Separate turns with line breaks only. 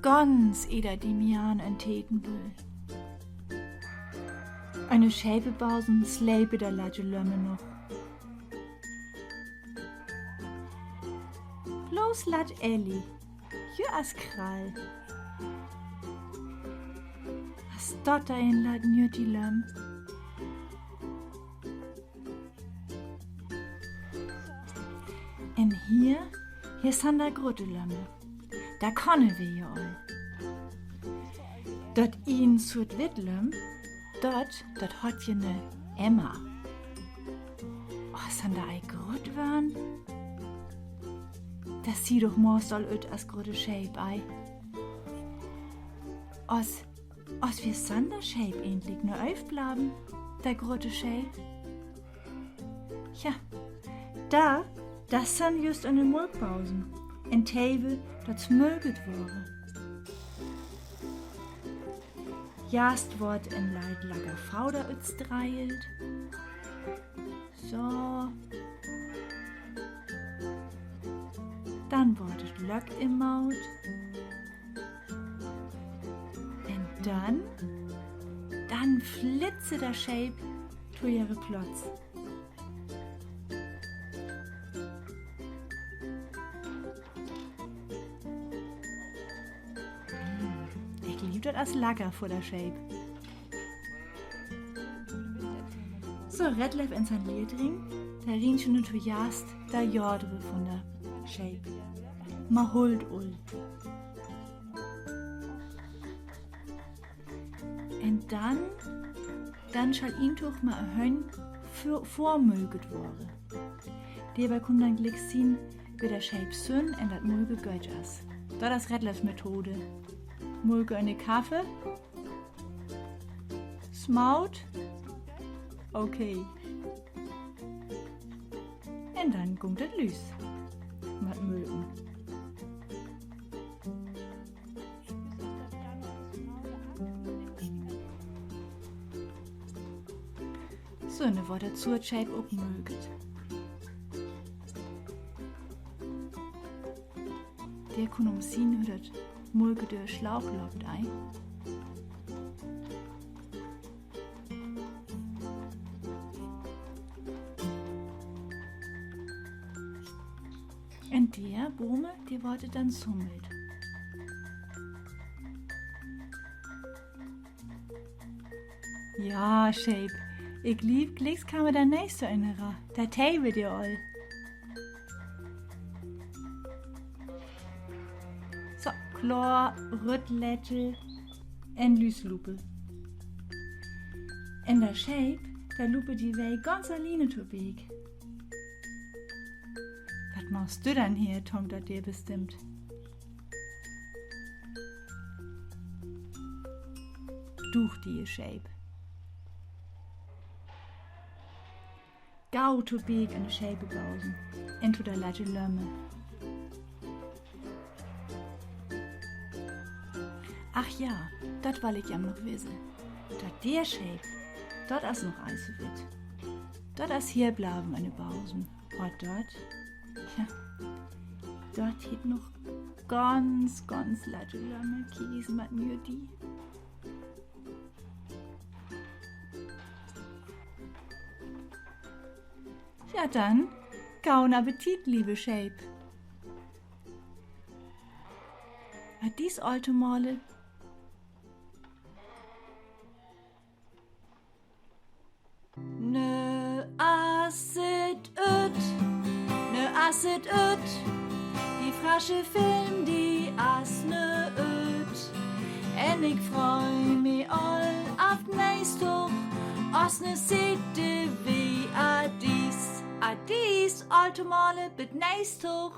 ganz eder die Mian en Teten will. Eine Schäbebausen släbe der Ladje Lömme noch. Bloß lad Elli, jö as Krall. Was dort da in lad njö die Lömm? En hier san da grote Lömme. Da konne wir ja all. Dort ihn sut Wittlem, dort hat je ne Emma. Oh, san da ei grot waren? Das sieh doch morst all öt as grote Shape ei. Os wir san da Shape endlich nur aufbleiben, der grote Shape. Ja, das san just an den Mulkpausen. En Table, dat möget wurde. Jast wort en Leid lager Fauder üts dreielt. So. Dann wortet Löck im Maut. En dann flitze der Shape tu ihre Plotz. Das als Lager vor der Shape. So, Redlev in sein Liedring, der riecht schon zu Jast, da Jorde von der Shape. Ma holt ul. Und dann schall ihn doch mal ein Hön vormöget worden. Dabei kommt dann gleich sehen, wie der Shape sünn und das Mulge götsch as. Das ist Redlevs Methode. Mulke eine Kaffee. Smaut. Okay. Und dann kommt das Lüs. Mit Mulken. So, ne Worte zur Shape auch möget. Der kann umsehen hört. Mulke der Schlauch lobt ein. Und der Bome, die wurde dann summelt. Ja, Shape, ich lieb, glicks kann mir der nächste erinnern. Der Table dir all. So, Chlor, Rüttlättel en Lüslupe. In der Shape, der Lupe die Wei ganz alleine zu Weg. Was machst du dann hier, tonkt er dir bestimmt. Duch die Shape. Gau zu Weg in der Shape bausen, into der Latte Lömme. Ach ja, dat will ich ja noch wissen. Dat der Shape, dort as noch Eis wird. Dort as hier bleiben meine Bausen. Und dort, ja, dort hat noch ganz Latte Lömme Kiesen mit mir die. Ja dann, gaun Appetit, liebe Shape. Hat dies alte Male ne asset öt, die frasche Film, die as ne öt. En ich freu mi all auf nächst hoch, as ne sitte wie Adis, alte Male, bis nächst hoch.